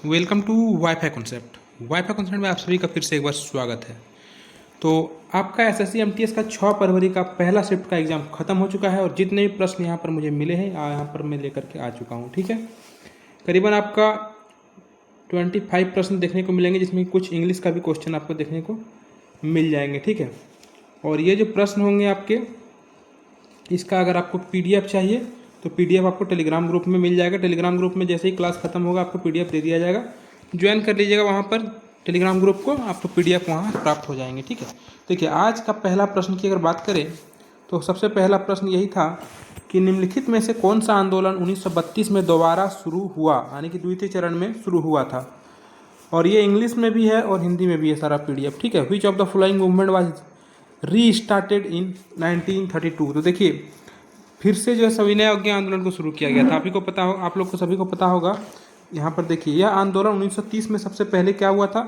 Welcome to WiFi concept. WiFi concept में आप सभी का फिर से एक बार स्वागत है। तो आपका एसएससी एमटीएस का 6 फरवरी का पहला शिफ्ट का एग्ज़ाम खत्म हो चुका है और जितने भी प्रश्न यहाँ पर मुझे मिले हैं यहाँ पर मैं लेकर के आ चुका हूँ। ठीक है, करीबन आपका 25 प्रश्न देखने को मिलेंगे, जिसमें कुछ इंग्लिश का भी क्वेश्चन आपको देखने को मिल जाएंगे। ठीक है, और ये जो प्रश्न होंगे आपके, इसका अगर आपको पीडीएफ चाहिए तो पीडीएफ आपको टेलीग्राम ग्रुप में मिल जाएगा। टेलीग्राम ग्रुप में जैसे ही क्लास खत्म होगा आपको पीडीएफ दे दिया जाएगा। ज्वाइन कर लीजिएगा वहाँ पर टेलीग्राम ग्रुप को, आपको पीडीएफ वहाँ प्राप्त हो जाएंगे। ठीक है, देखिए आज का पहला प्रश्न की अगर बात करें तो सबसे पहला प्रश्न यही था कि निम्नलिखित में से कौन सा आंदोलन 1932 में दोबारा शुरू हुआ, यानी कि द्वितीय चरण में शुरू हुआ था। और ये इंग्लिश में भी है और हिंदी में भी है सारा पीडीएफ। ठीक है, which of the following movement was री स्टार्टेड इन 1932। तो देखिए फिर से जो है सविनय अवज्ञा आंदोलन को शुरू किया गया था। आप लोग को सभी को पता होगा। यहाँ पर देखिए यह आंदोलन 1930 में सबसे पहले क्या हुआ था,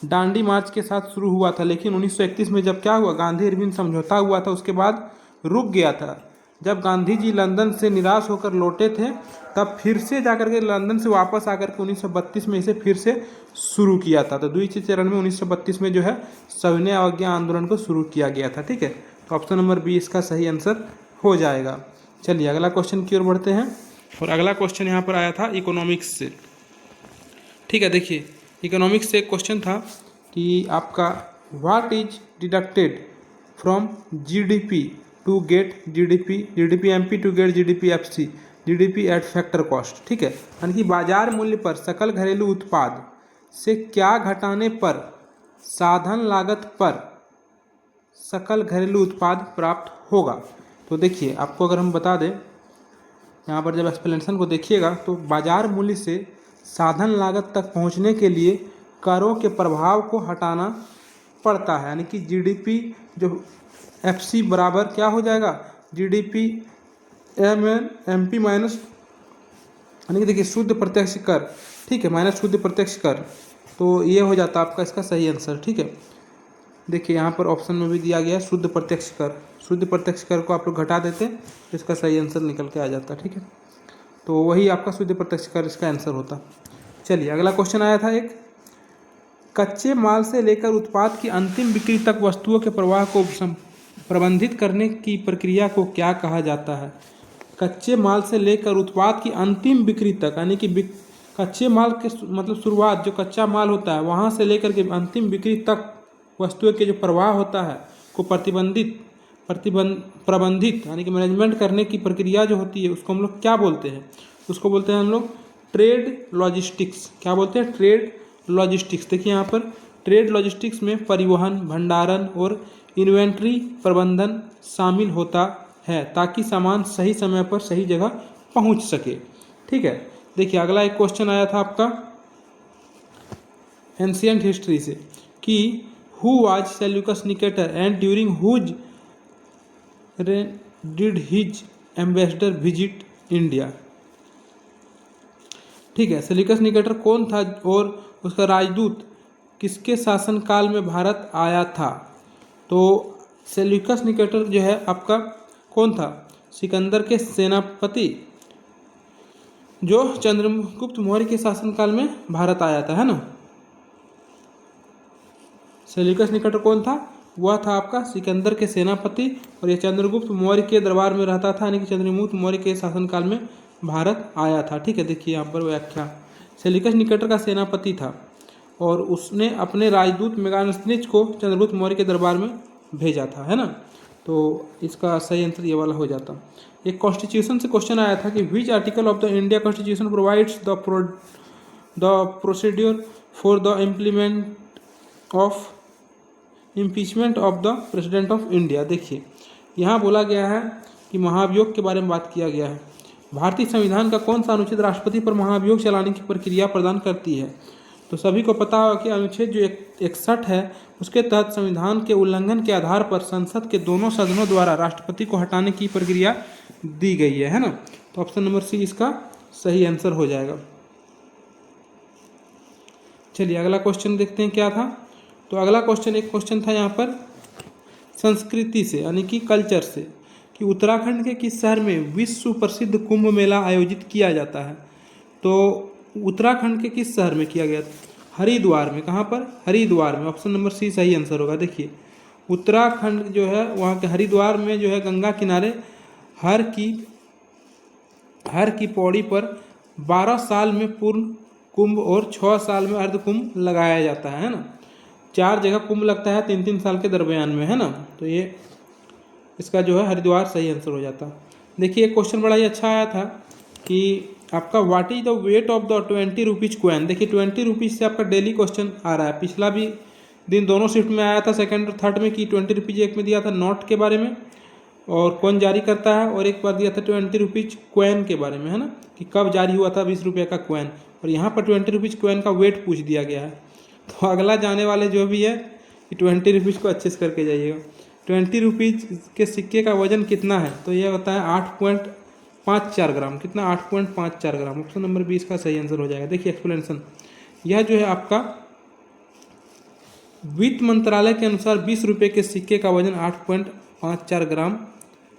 डांडी मार्च के साथ शुरू हुआ था, लेकिन 1931 में जब क्या हुआ, गांधी इरविन समझौता हुआ था, उसके बाद रुक गया था। जब गांधी जी लंदन से निराश होकर लौटे थे तब फिर से जाकर के लंदन से वापस आकर के 1932 में इसे फिर से शुरू किया था। तो द्वितीय चरण में 1932 में जो है सविनय अवज्ञा आंदोलन को शुरू किया गया था। ठीक है, तो ऑप्शन नंबर बी इसका सही आंसर हो जाएगा। चलिए अगला क्वेश्चन की ओर बढ़ते हैं, और अगला क्वेश्चन यहाँ पर आया था इकोनॉमिक्स से। ठीक है, देखिए इकोनॉमिक्स से एक क्वेश्चन था कि आपका what is deducted from GDP to get GDP MP to get GDP FC, GDP at factor cost. ठीक है, यानी कि बाजार मूल्य पर सकल घरेलू उत्पाद से क्या घटाने पर साधन लागत पर सकल घरेलू उत्पाद प्राप्त होगा। तो देखिए आपको अगर हम बता दें, यहाँ पर जब एक्सप्लेनेशन को देखिएगा तो बाजार मूल्य से साधन लागत तक पहुँचने के लिए करों के प्रभाव को हटाना पड़ता है, यानी कि जीडीपी जो एफसी बराबर क्या हो जाएगा, जीडीपी एमपी माइनस, यानी कि देखिए शुद्ध प्रत्यक्ष कर, ठीक है, माइनस शुद्ध प्रत्यक्ष कर। तो ये हो जाता है आपका इसका सही आंसर। ठीक है, देखिए यहाँ पर ऑप्शन में भी दिया गया है शुद्ध प्रत्यक्ष कर। शुद्ध प्रत्यक्ष कर को आप लोग घटा देते हैं तो इसका सही आंसर निकल के आ जाता। ठीक है, तो वही आपका शुद्ध प्रत्यक्ष कर इसका आंसर होता। चलिए अगला क्वेश्चन आया था एक, कच्चे माल से लेकर उत्पाद की अंतिम बिक्री तक वस्तुओं के प्रवाह को प्रबंधित करने की प्रक्रिया को क्या कहा जाता है। कच्चे माल से लेकर उत्पाद की अंतिम बिक्री तक, यानी कि कच्चे माल के मतलब शुरुआत जो कच्चा माल होता है वहाँ से लेकर के अंतिम बिक्री तक वस्तुओं के जो प्रवाह होता है को प्रबंधित यानी कि मैनेजमेंट करने की प्रक्रिया जो होती है उसको हम लोग क्या बोलते हैं, उसको बोलते हैं हम लोग ट्रेड लॉजिस्टिक्स। क्या बोलते हैं, ट्रेड लॉजिस्टिक्स। देखिए यहाँ पर ट्रेड लॉजिस्टिक्स में परिवहन, भंडारण और इन्वेंट्री प्रबंधन शामिल होता है ताकि सामान सही समय पर सही जगह पहुँच सके। ठीक है, देखिए अगला एक क्वेश्चन आया था आपका एंशिएंट हिस्ट्री से कि who was Seleucus Nicator and during whose reign did his ambassador visit India। ठीक है, सेल्यूकस निकेटर कौन था और उसका राजदूत किसके शासनकाल में भारत आया था। तो सेल्यूकस निकेटर जो है आपका कौन था, सिकंदर के सेनापति जो चंद्रगुप्त मौर्य के शासनकाल में भारत आया था, है ना। सेल्यूकस निकेटर कौन था, वह था आपका सिकंदर के सेनापति और ये चंद्रगुप्त मौर्य के दरबार में रहता था, यानी कि चंद्रगुप्त मौर्य के शासनकाल में भारत आया था। ठीक है, देखिए यहाँ पर व्याख्या, सेल्यूकस निकेटर का सेनापति था और उसने अपने राजदूत मेगास्थनीज को चंद्रगुप्त मौर्य के दरबार में भेजा था, है ना। तो इसका सही आंसर ये वाला हो जाता। एक कॉन्स्टिट्यूशन से क्वेश्चन आया था कि which article of the India constitution provides the procedure for the impeachment of the president of India. देखिए यहाँ बोला गया है कि महाभियोग के बारे में बात किया गया है। भारतीय संविधान का कौन सा अनुच्छेद राष्ट्रपति पर महाभियोग चलाने की प्रक्रिया प्रदान करती है। तो सभी को पता होगा कि अनुच्छेद जो 61 है उसके तहत संविधान के उल्लंघन के आधार पर संसद के दोनों सदनों द्वारा राष्ट्रपति को हटाने की प्रक्रिया दी गई है ना। तो ऑप्शन नंबर सी इसका सही आंसर हो जाएगा। चलिए अगला क्वेश्चन देखते हैं क्या था। तो अगला क्वेश्चन एक क्वेश्चन था यहाँ पर संस्कृति से, यानी कि कल्चर से, कि उत्तराखंड के किस शहर में विश्व प्रसिद्ध कुंभ मेला आयोजित किया जाता है। तो उत्तराखंड के किस शहर में किया गया था? हरिद्वार में। कहाँ पर? हरिद्वार में। ऑप्शन नंबर सी सही आंसर होगा। देखिए उत्तराखंड जो है वहाँ के हरिद्वार में जो है गंगा किनारे हर की पौड़ी पर 12 साल में पूर्ण कुंभ और 6 साल में अर्ध कुंभ लगाया जाता है ना। 4 जगह कुंभ लगता है 3-3 साल के दरमियान में, है ना। तो ये इसका जो है हरिद्वार सही आंसर हो जाता। देखिए एक क्वेश्चन बड़ा ही अच्छा आया था कि आपका what is the weight of the 20 rupees coin. देखिए 20 रुपीज से आपका डेली क्वेश्चन आ रहा है। पिछला भी दिन दोनों शिफ्ट में आया था, सेकंड और थर्ड में, कि 20 रुपीज एक में दिया था नोट के बारे में और कौन जारी करता है, और एक बार दिया था 20 रुपीज कॉइन के बारे में, है ना, कि कब जारी हुआ था 20 रुपये का कॉइन। और यहाँ पर 20 रुपीज कॉइन का वेट पूछ दिया गया है। तो अगला जाने वाले जो भी है कि 20 रुपीज़ को अच्छे से करके जाइएगा। 20 रुपीज़ के सिक्के का वजन कितना है? तो यह होता है 8.54 ग्राम। कितना? 8.54 ग्राम। ऑप्शन नंबर 20 का सही आंसर हो जाएगा। देखिए एक्सप्लेनेशन, यह जो है आपका वित्त मंत्रालय के अनुसार 20 रुपये के सिक्के का वजन 8.54 ग्राम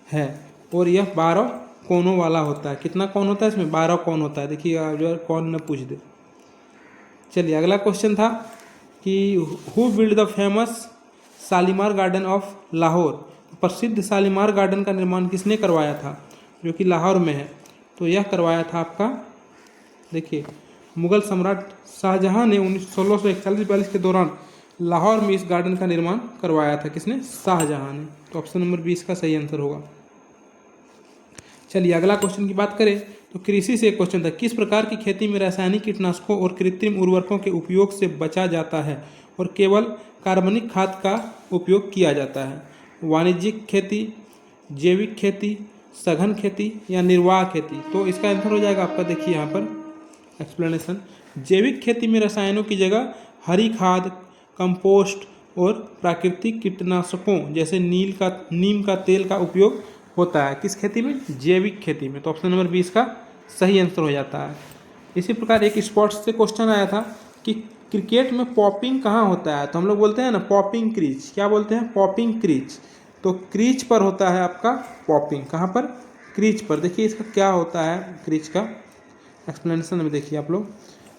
है और यह 12 कोनों वाला होता है। कितना कौन होता है इसमें? 12 कौन होता है। देखिए जो कौन न पूछ दे। चलिए अगला क्वेश्चन था कि who build the famous Shalimar garden of Lahore. प्रसिद्ध शालीमार गार्डन का निर्माण किसने करवाया था, जो कि लाहौर में है? तो यह करवाया था आपका, देखिए मुगल सम्राट शाहजहां ने 1641-42 के दौरान लाहौर में इस गार्डन का निर्माण करवाया था। किसने? शाहजहां ने। तो ऑप्शन नंबर 20 का सही आंसर होगा। चलिए अगला क्वेश्चन की बात करें तो कृषि से एक क्वेश्चन था, किस प्रकार की खेती में रासायनिक कीटनाशकों और कृत्रिम उर्वरकों के उपयोग से बचा जाता है और केवल कार्बनिक खाद का उपयोग किया जाता है? वाणिज्यिक खेती, जैविक खेती, सघन खेती या निर्वाह खेती? तो इसका आंसर हो जाएगा आपका, देखिए यहाँ पर एक्सप्लेनेशन, जैविक खेती में रसायनों की जगह हरी खाद, कंपोस्ट और प्राकृतिक कीटनाशकों जैसे नीम का तेल का उपयोग होता है। किस खेती में? जैविक खेती में। तो ऑप्शन नंबर 20 का सही आंसर हो जाता है। इसी प्रकार एक स्पोर्ट्स से क्वेश्चन आया था कि क्रिकेट में पॉपिंग कहाँ होता है? तो हम लोग बोलते हैं ना पॉपिंग क्रीज। क्या बोलते हैं? Popping crease. तो क्रीज पर होता है आपका पॉपिंग। कहाँ पर? क्रीज पर। देखिए इसका क्या होता है क्रीज का एक्सप्लेनेशन में, देखिए आप लोग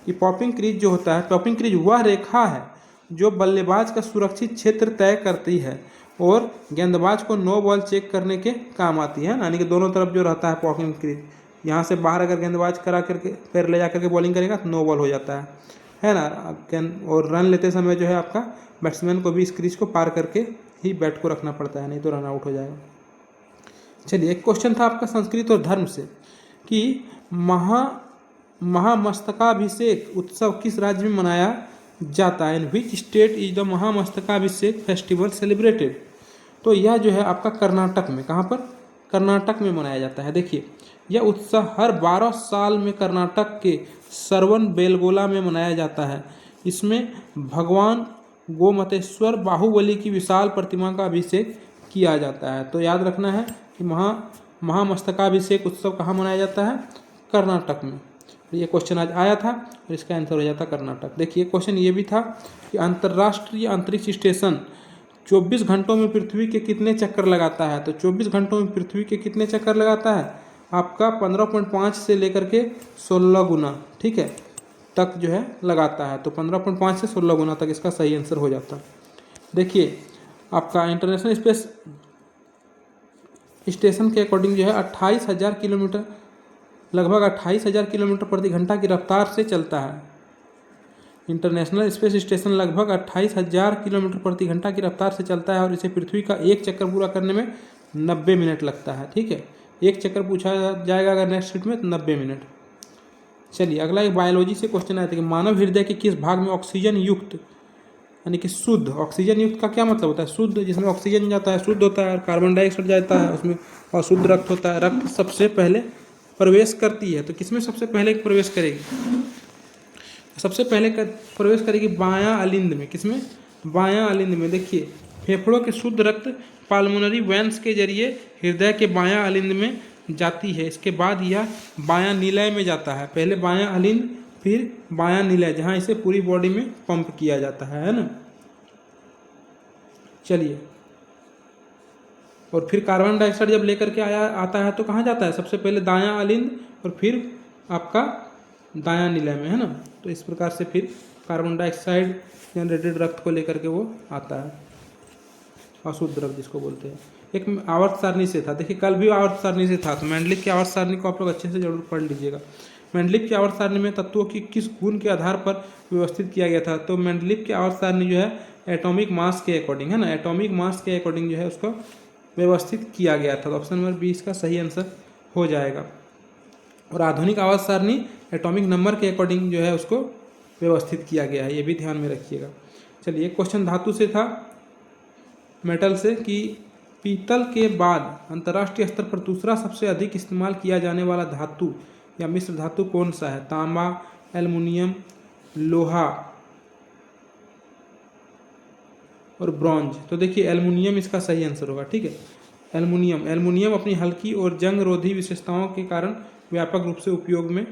कि पॉपिंग क्रीज जो होता है, पॉपिंग क्रीज वह रेखा है जो बल्लेबाज का सुरक्षित क्षेत्र तय करती है और गेंदबाज को नो बॉल चेक करने के काम आती है, यानी कि दोनों तरफ जो रहता है पॉपिंग क्रीज, यहाँ से बाहर अगर गेंदबाज करा करके पैर ले जा करके बॉलिंग करेगा तो नो बॉल हो जाता है ना। और रन लेते समय जो है आपका बैट्समैन को भी इस क्रीज को पार करके ही बैट को रखना पड़ता है, नहीं तो रन आउट हो जाएगा। चलिए एक क्वेश्चन था आपका संस्कृत और धर्म से कि महामस्तकाभिषेक उत्सव किस राज्य में मनाया जाता है? In which state is the Mahamastakabhisheka festival celebrated? तो यह जो है आपका कर्नाटक में। कहाँ पर? कर्नाटक में मनाया जाता है। देखिए यह उत्सव हर 12 साल में कर्नाटक के सरवन बेलगोला में मनाया जाता है। इसमें भगवान गोमतेश्वर बाहुबली की विशाल प्रतिमा का अभिषेक किया जाता है। तो याद रखना है कि महामस्तकाभिषेक उत्सव कहाँ मनाया जाता है? कर्नाटक में। ये क्वेश्चन आज आया था और इसका आंसर हो जाता कर्नाटक। देखिए क्वेश्चन ये भी था कि अंतर्राष्ट्रीय अंतरिक्ष स्टेशन 24 घंटों में पृथ्वी के कितने चक्कर लगाता है? तो 24 घंटों में पृथ्वी के कितने चक्कर लगाता है? आपका 15.5 से लेकर के 16 गुना, ठीक है, तक जो है लगाता है। तो 15.5 से 16 गुना तक इसका सही आंसर हो जाता है। देखिए आपका इंटरनेशनल स्पेस स्टेशन के अकॉर्डिंग जो है 28,000 किलोमीटर, लगभग 28,000 किलोमीटर प्रति घंटा की रफ्तार से चलता है। इंटरनेशनल स्पेस स्टेशन लगभग 28,000 किलोमीटर प्रति घंटा की रफ्तार से चलता है और इसे पृथ्वी का एक चक्कर पूरा करने में 90 मिनट लगता है। ठीक है, एक चक्कर पूछा जाएगा अगर नेक्स्ट शीट में तो 90 मिनट। चलिए अगला एक बायोलॉजी से क्वेश्चन आया था कि मानव हृदय के किस भाग में ऑक्सीजन युक्त, यानी कि शुद्ध, ऑक्सीजन युक्त का क्या मतलब होता है? शुद्ध, जिसमें ऑक्सीजन जाता है शुद्ध होता है और कार्बन डाइऑक्साइड जाता है उसमें अशुद्ध रक्त होता है। रक्त सबसे पहले प्रवेश करती है, तो किसमें सबसे पहले प्रवेश करेगी? सबसे पहले प्रवेश करेगी बायां अलिंद में। किसमें? बायां अलिंद में। देखिए फेफड़ों के शुद्ध रक्त पाल्मोनरी वेन्स के जरिए हृदय के बायां अलिंद में जाती है। इसके बाद यह बायां निलय में जाता है। पहले बायां अलिंद फिर बायां निलय, जहां इसे पूरी बॉडी में पंप किया जाता है ना। चलिए, और फिर कार्बन डाइऑक्साइड जब लेकर के आता है तो कहाँ जाता है? सबसे पहले दायां अलिंद और फिर आपका दायां नीला में, है ना। तो इस प्रकार से फिर कार्बन डाइऑक्साइड जनरेटेड रक्त को लेकर के वो आता है, अशुद्ध द्रव जिसको बोलते हैं। एक आवर्त सारणी से था, देखिए कल भी आवर्त सारणी से था, तो मेंडलिक की आवर्त सारणी को आप लोग अच्छे से जरूर पढ़ लीजिएगा। मेंडलिक की आवर्त सारणी में तत्वों की किस गुण के आधार पर व्यवस्थित किया गया था, तो मेंडलिक की आवर्त सारणी जो है एटॉमिक मास के अकॉर्डिंग, है ना, एटॉमिक मास के अकॉर्डिंग जो है उसको व्यवस्थित किया गया था। तो ऑप्शन नंबर बी इसका सही आंसर हो जाएगा। और आधुनिक आवर्त सारणी एटॉमिक नंबर के अकॉर्डिंग जो है उसको व्यवस्थित किया गया है, ये भी ध्यान में रखिएगा। चलिए एक क्वेश्चन धातु से था, मेटल से, कि पीतल के बाद अंतर्राष्ट्रीय स्तर पर दूसरा सबसे अधिक इस्तेमाल किया जाने वाला धातु या मिश्र धातु कौन सा है, तांबा, एल्युमिनियम, लोहा और ब्रॉन्ज। तो देखिए एल्युमिनियम इसका सही आंसर होगा, ठीक है। एल्युमिनियम अपनी हल्की और जंग रोधी विशेषताओं के कारण व्यापक रूप से उपयोग में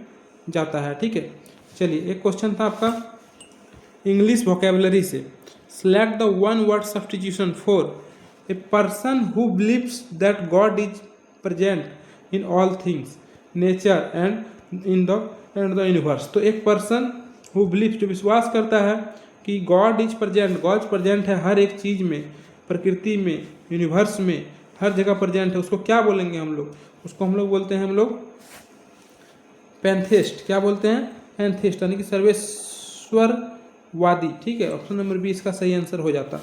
जाता है, ठीक है। चलिए एक क्वेश्चन था आपका इंग्लिश वोकेबलरी से, select the one word substitution for a person who believes that God is present in all things, nature and in the universe. तो एक पर्सन हु बिलीव्स, जो विश्वास करता है कि गॉड इज प्रेजेंट है हर एक चीज़ में, प्रकृति में, यूनिवर्स में, हर जगह प्रेजेंट है, उसको क्या बोलेंगे हम लोग, उसको हम लोग बोलते हैं हम लोग पैंथेस्ट। क्या बोलते हैं, पैंथेस्ट, यानी कि सर्वेश्वरवादी, ठीक है। ऑप्शन नंबर बी इसका सही आंसर हो जाता,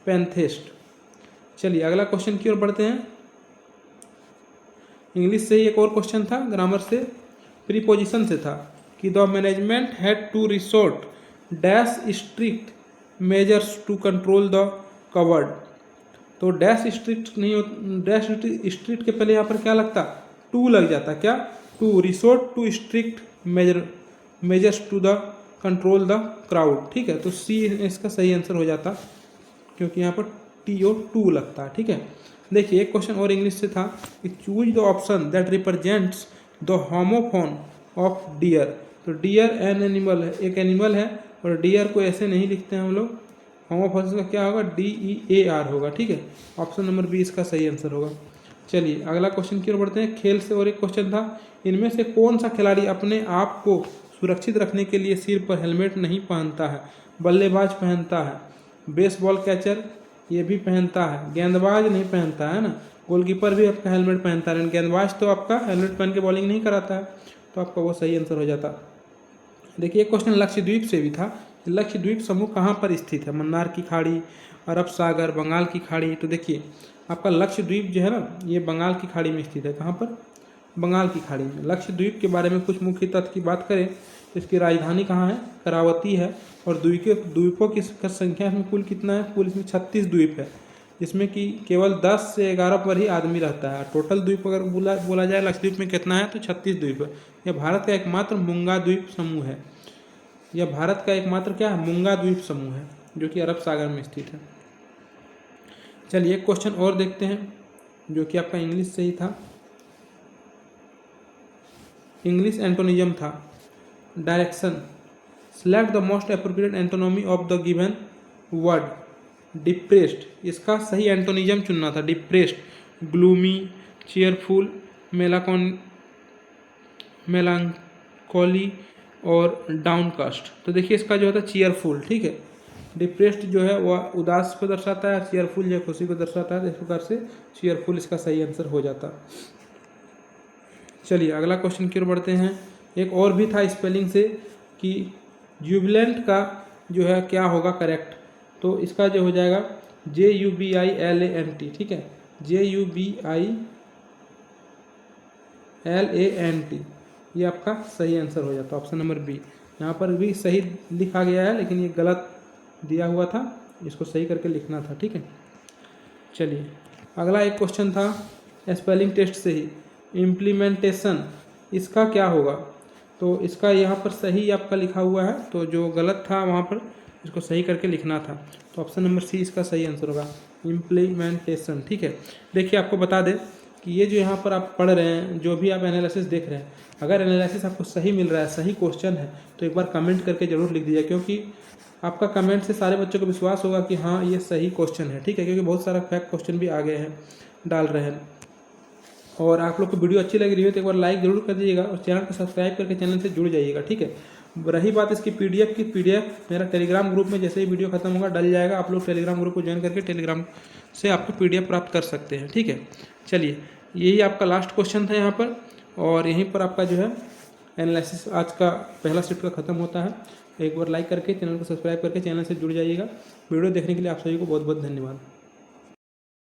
पैंथेस्ट। चलिए अगला क्वेश्चन की ओर बढ़ते हैं। इंग्लिश से ही एक और क्वेश्चन था, ग्रामर से, प्रीपोजिशन से था, कि the management had to resort dash strict measures to control the covered. तो डैश स्ट्रिक्ट नहीं हो, डैश स्ट्रिक्ट के पहले यहाँ पर क्या लगता, टू लग जाता, क्या, to, resort to strict measures to the control the crowd, ठीक है। तो सी इसका सही आंसर हो जाता, क्योंकि यहाँ पर टी ओ टू लगता है, ठीक है। देखिए एक क्वेश्चन और इंग्लिश से था, कि choose the option that represents the homophone of dear. तो डियर एन एनिमल है, एक एनिमल है, और डियर को ऐसे नहीं लिखते हैं हम लोग, होमोफोन का क्या होगा, DEAR होगा, ठीक है। ऑप्शन नंबर बी इसका सही आंसर होगा। चलिए अगला क्वेश्चन की ओर बढ़ते हैं, खेल से। और एक क्वेश्चन था, इनमें से कौन सा खिलाड़ी अपने आप को सुरक्षित रखने के लिए सिर पर हेलमेट नहीं पहनता है, बल्लेबाज पहनता है, बेसबॉल कैचर ये भी पहनता है, गेंदबाज नहीं पहनता है ना, गोलकीपर भी आपका हेलमेट पहनता है, लेकिन गेंदबाज तो आपका हेलमेट पहन के बॉलिंग नहीं कराता है, तो आपका वो सही आंसर हो जाता। देखिए एक क्वेश्चन लक्षद्वीप से भी था, लक्षद्वीप समूह कहाँ पर स्थित है, मन्नार की खाड़ी, अरब सागर, बंगाल की खाड़ी। तो देखिए आपका लक्षद्वीप जो है ना, ये बंगाल की खाड़ी में स्थित है, कहाँ पर, बंगाल की खाड़ी में। लक्षद्वीप के बारे में कुछ मुख्य तथ्य की बात करें, तो इसकी राजधानी कहाँ है, करावती है, और द्वीपों की संख्या में कुल कितना है, कुल इसमें 36 द्वीप है, जिसमें कि केवल 10 से 11 पर ही आदमी रहता है। टोटल द्वीप अगर बोला जाए लक्षद्वीप में कितना है, तो 36 द्वीप है। यह भारत का एकमात्र मूंगा द्वीप समूह है, यह भारत का एकमात्र क्या है, मूंगा द्वीप समूह है, जो कि अरब सागर में स्थित है। चलिए एक क्वेश्चन और देखते हैं, जो कि आपका इंग्लिश से ही था, इंग्लिश एंटोनिज्म था, direction, select the most appropriate antonym of the given word, depressed. इसका सही एंटोनिज्म चुनना था, डिप्रेस्ड, ग्लूमी, चीयरफुल, मेलांकोली और डाउनकास्ट। तो देखिए इसका जो होता है चीयरफुल, ठीक है। डिप्रेस्ड जो है वह उदास को दर्शाता है, चीयरफुल जो खुशी को दर्शाता है, तो इस प्रकार से चीयरफुल इसका सही आंसर हो जाता। चलिए अगला क्वेश्चन की ओर बढ़ते हैं। एक और भी था स्पेलिंग से, कि जुबिलेंट का जो है क्या होगा करेक्ट, तो इसका जो हो जाएगा JUBILANT, ठीक है, JUBILANT, ये आपका सही आंसर हो जाता, ऑप्शन नंबर बी। यहाँ पर भी सही लिखा गया है, लेकिन ये गलत दिया हुआ था, इसको सही करके लिखना था, ठीक है। चलिए अगला एक क्वेश्चन था स्पेलिंग टेस्ट से ही, इम्प्लीमेंटेशन, इसका क्या होगा, तो इसका यहाँ पर सही आपका लिखा हुआ है, तो जो गलत था वहाँ पर इसको सही करके लिखना था, तो ऑप्शन नंबर सी इसका सही आंसर होगा, इम्प्लीमेंटेशन, ठीक है। देखिए आपको बता दें कि ये जो यहाँ पर आप पढ़ रहे हैं, जो भी आप एनालिसिस देख रहे हैं, अगर एनालिसिस आपको सही मिल रहा है, सही क्वेश्चन है, तो एक बार कमेंट करके जरूर लिख दीजिए, क्योंकि आपका कमेंट से सारे बच्चों को विश्वास होगा कि हाँ ये सही क्वेश्चन है, ठीक है, क्योंकि बहुत सारा फैक्ट क्वेश्चन भी आ गए हैं, डाल रहे हैं। और आप लोग को वीडियो अच्छी लग रही हो तो एक बार लाइक जरूर कर दीजिएगा और चैनल को सब्सक्राइब करके चैनल से जुड़ जाइएगा, ठीक है। रही बात इसकी पीडीएफ की, पीडीएफ मेरा टेलीग्राम ग्रुप में जैसे ही वीडियो खत्म होगा डल जाएगा, आप लोग टेलीग्राम ग्रुप को ज्वाइन करके टेलीग्राम से आपको पीडीएफ प्राप्त कर सकते हैं, ठीक है। चलिए, यही आपका लास्ट क्वेश्चन था यहाँ पर, और यहीं पर आपका जो है एनालिसिस आज का पहला शिफ्ट का खत्म होता है। एक बार लाइक करके चैनल को सब्सक्राइब करके चैनल से जुड़ जाइएगा। वीडियो देखने के लिए आप सभी को बहुत बहुत धन्यवाद।